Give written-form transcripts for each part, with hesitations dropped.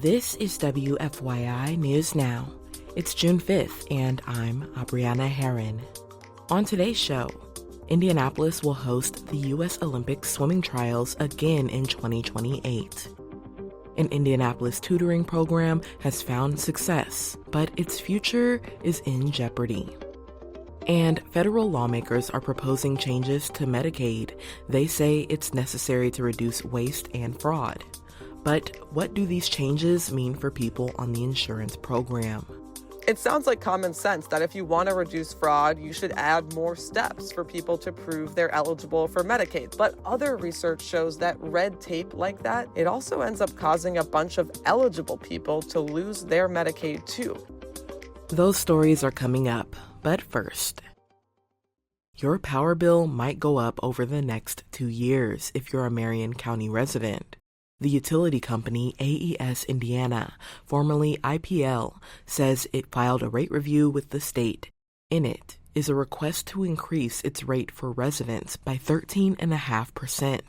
This is WFYI News Now. It's June 5th, and I'm Abriana Herron. On today's show, Indianapolis will host the U.S. Olympic swimming trials again in 2028. An Indianapolis tutoring program has found success, but its future is in jeopardy. And federal lawmakers are proposing changes to Medicaid. They say it's necessary to reduce waste and fraud. But what do these changes mean for people on the insurance program? It sounds like common sense that if you want to reduce fraud, you should add more steps for people to prove they're eligible for Medicaid. But other research shows that red tape like that, it also ends up causing a bunch of eligible people to lose their Medicaid too. Those stories are coming up, but first, your power bill might go up over the next 2 years if you're a Marion County resident. The utility company AES Indiana, formerly IPL, says it filed a rate review with the state. In it is a request to increase its rate for residents by 13.5%.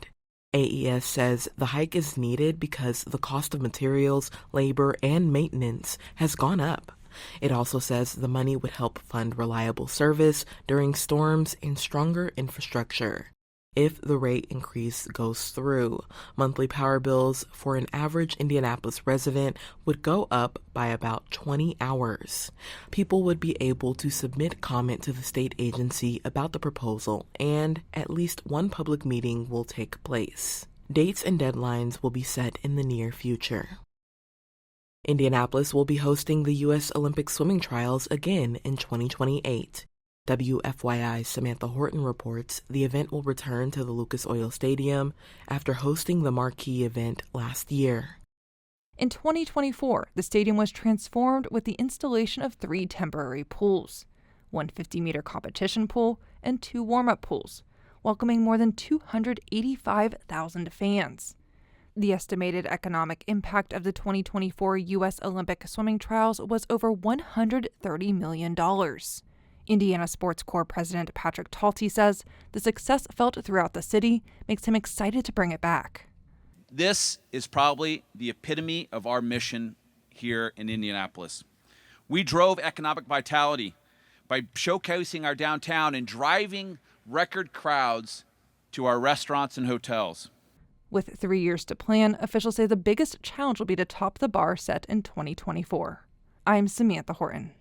AES says the hike is needed because the cost of materials, labor, and maintenance has gone up. It also says the money would help fund reliable service during storms and stronger infrastructure. If the rate increase goes through, monthly power bills for an average Indianapolis resident would go up by about 20 hours. People would be able to submit comment to the state agency about the proposal, and at least one public meeting will take place. Dates and deadlines will be set in the near future. Indianapolis will be hosting the U.S. Olympic swimming trials again in 2028. WFYI's Samantha Horton reports the event will return to the Lucas Oil Stadium after hosting the marquee event last year. In 2024, the stadium was transformed with the installation of 3 temporary pools, one 50-meter competition pool and 2 warm-up pools, welcoming more than 285,000 fans. The estimated economic impact of the 2024 U.S. Olympic swimming trials was over $130 million. Indiana Sports Corps President Patrick Talty says the success felt throughout the city makes him excited to bring it back. This is probably the epitome of our mission here in Indianapolis. We drove economic vitality by showcasing our downtown and driving record crowds to our restaurants and hotels. With 3 years to plan, officials say the biggest challenge will be to top the bar set in 2024. I'm Samantha Horton.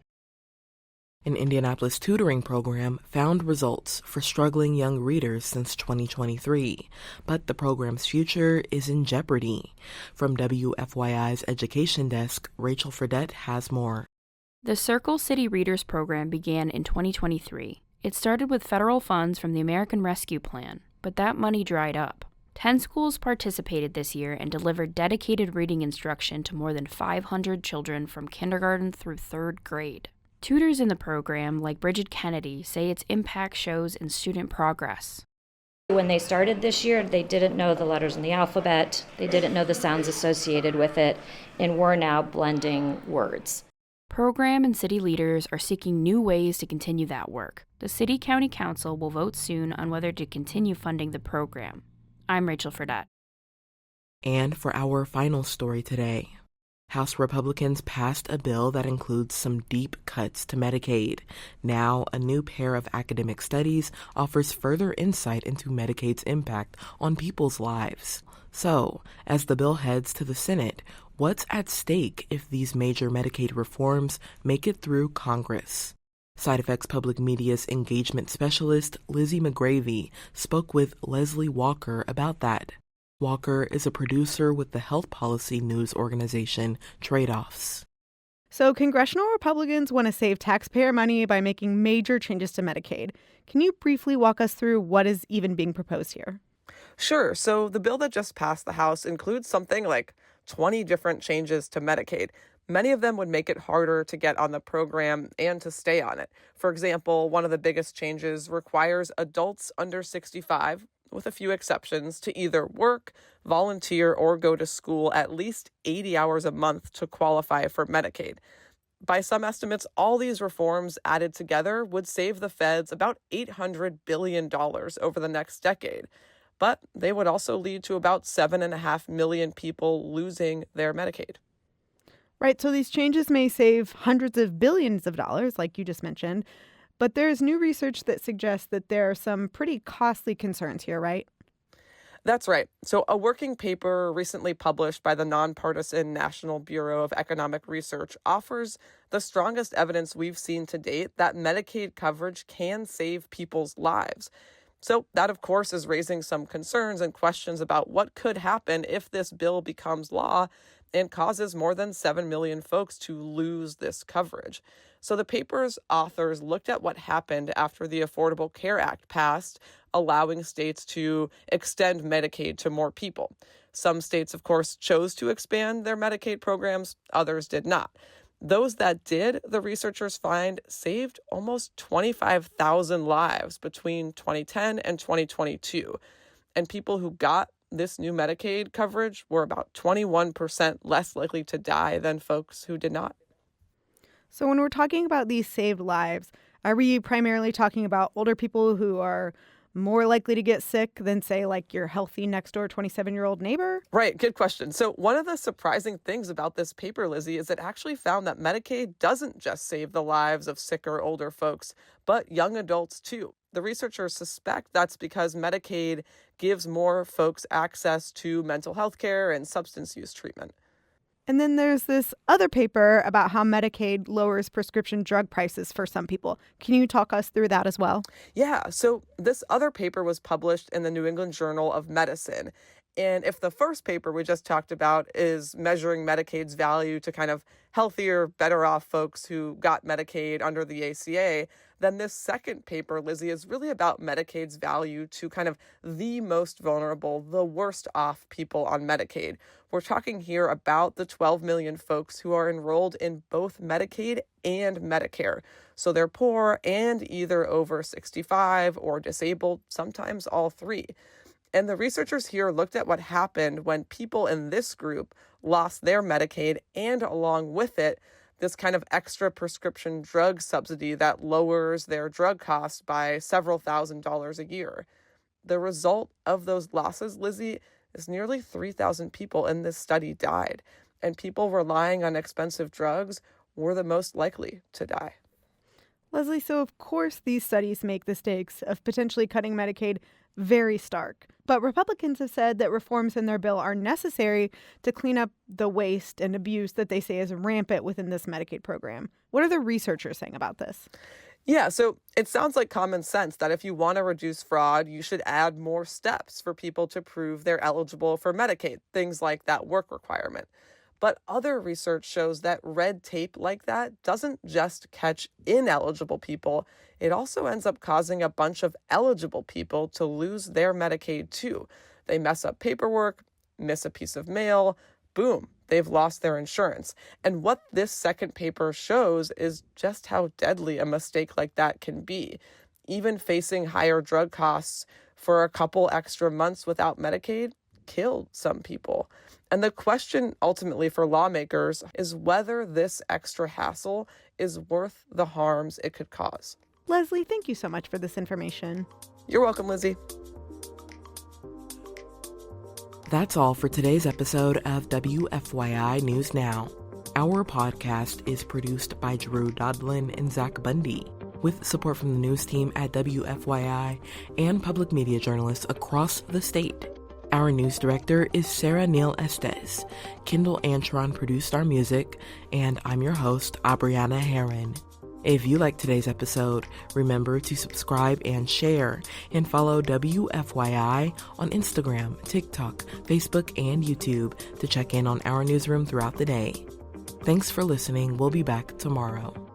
An Indianapolis tutoring program found results for struggling young readers since 2023, but the program's future is in jeopardy. From WFYI's Education Desk, Rachel Fredette has more. The Circle City Readers program began in 2023. It started with federal funds from the American Rescue Plan, but that money dried up. 10 schools participated this year and delivered dedicated reading instruction to more than 500 children from kindergarten through 3rd grade. Tutors in the program, like Bridget Kennedy, say its impact shows in student progress. When they started this year, they didn't know the letters in the alphabet, they didn't know the sounds associated with it, and we're now blending words. Program and city leaders are seeking new ways to continue that work. The City-County Council will vote soon on whether to continue funding the program. I'm Rachel Fredette. And for our final story today, House Republicans passed a bill that includes some deep cuts to Medicaid. Now, a new pair of academic studies offers further insight into Medicaid's impact on people's lives. So, as the bill heads to the Senate, what's at stake if these major Medicaid reforms make it through Congress? Side Effects Public Media's engagement specialist, Lizzie McGravy, spoke with Leslie Walker about that. Walker is a producer with the health policy news organization Trade-Offs. So congressional Republicans want to save taxpayer money by making major changes to Medicaid. Can you briefly walk us through what is even being proposed here? Sure. So the bill that just passed the House includes something like 20 different changes to Medicaid. Many of them would make it harder to get on the program and to stay on it. For example, one of the biggest changes requires adults under 65, with a few exceptions, to either work, volunteer, or go to school at least 80 hours a month to qualify for Medicaid. By some estimates, all these reforms added together would save the feds about $800 billion over the next decade. But they would also lead to about 7.5 million people losing their Medicaid. Right, so these changes may save hundreds of billions of dollars, like you just mentioned, but there's new research that suggests that there are some pretty costly concerns here, right? That's right. So, a working paper recently published by the nonpartisan National Bureau of Economic Research offers the strongest evidence we've seen to date that Medicaid coverage can save people's lives. So, that, of course, is raising some concerns and questions about what could happen if this bill becomes law and causes more than 7 million folks to lose this coverage. So the paper's authors looked at what happened after the Affordable Care Act passed, allowing states to extend Medicaid to more people. Some states, of course, chose to expand their Medicaid programs, others did not. Those that did, the researchers find, saved almost 25,000 lives between 2010 and 2022. And people who got this new Medicaid coverage were about 21% less likely to die than folks who did not. So when we're talking about these saved lives, are we primarily talking about older people who are more likely to get sick than, say, like your healthy next door 27-year-old neighbor? Right. Good question. So one of the surprising things about this paper, Lizzie, is it actually found that Medicaid doesn't just save the lives of sicker older folks, but young adults too. The researchers suspect that's because Medicaid gives more folks access to mental health care and substance use treatment. And then there's this other paper about how Medicaid lowers prescription drug prices for some people. Can you talk us through that as well? Yeah, so this other paper was published in the New England Journal of Medicine. And if the first paper we just talked about is measuring Medicaid's value to kind of healthier, better off folks who got Medicaid under the ACA, then this second paper, Lizzie, is really about Medicaid's value to kind of the most vulnerable, the worst off people on Medicaid. We're talking here about the 12 million folks who are enrolled in both Medicaid and Medicare. So they're poor and either over 65 or disabled, sometimes all three. And the researchers here looked at what happened when people in this group lost their Medicaid and along with it, this kind of extra prescription drug subsidy that lowers their drug costs by several $1,000s a year. The result of those losses, Lizzie, is nearly 3,000 people in this study died, and people relying on expensive drugs were the most likely to die. Leslie, so of course these studies make the stakes of potentially cutting Medicaid very stark. But Republicans have said that reforms in their bill are necessary to clean up the waste and abuse that they say is rampant within this Medicaid program. What are the researchers saying about this? Yeah, so it sounds like common sense that if you want to reduce fraud, you should add more steps for people to prove they're eligible for Medicaid, things like that work requirement. But other research shows that red tape like that doesn't just catch ineligible people. It also ends up causing a bunch of eligible people to lose their Medicaid too. They mess up paperwork, miss a piece of mail, boom, they've lost their insurance. And what this second paper shows is just how deadly a mistake like that can be. Even facing higher drug costs for a couple extra months without Medicaid killed some people. And the question ultimately for lawmakers is whether this extra hassle is worth the harms it could cause. Leslie, thank you so much for this information. You're welcome, Lizzie. That's all for today's episode of WFYI News Now. Our podcast is produced by Drew Daudelin and Zach Bundy, with support from the news team at WFYI and public media journalists across the state. Our news director is Sarah Neal-Estes. Kendall Antron produced our music, and I'm your host, Abriana Herron. If you like today's episode, remember to subscribe and share, and follow WFYI on Instagram, TikTok, Facebook, and YouTube to check in on our newsroom throughout the day. Thanks for listening. We'll be back tomorrow.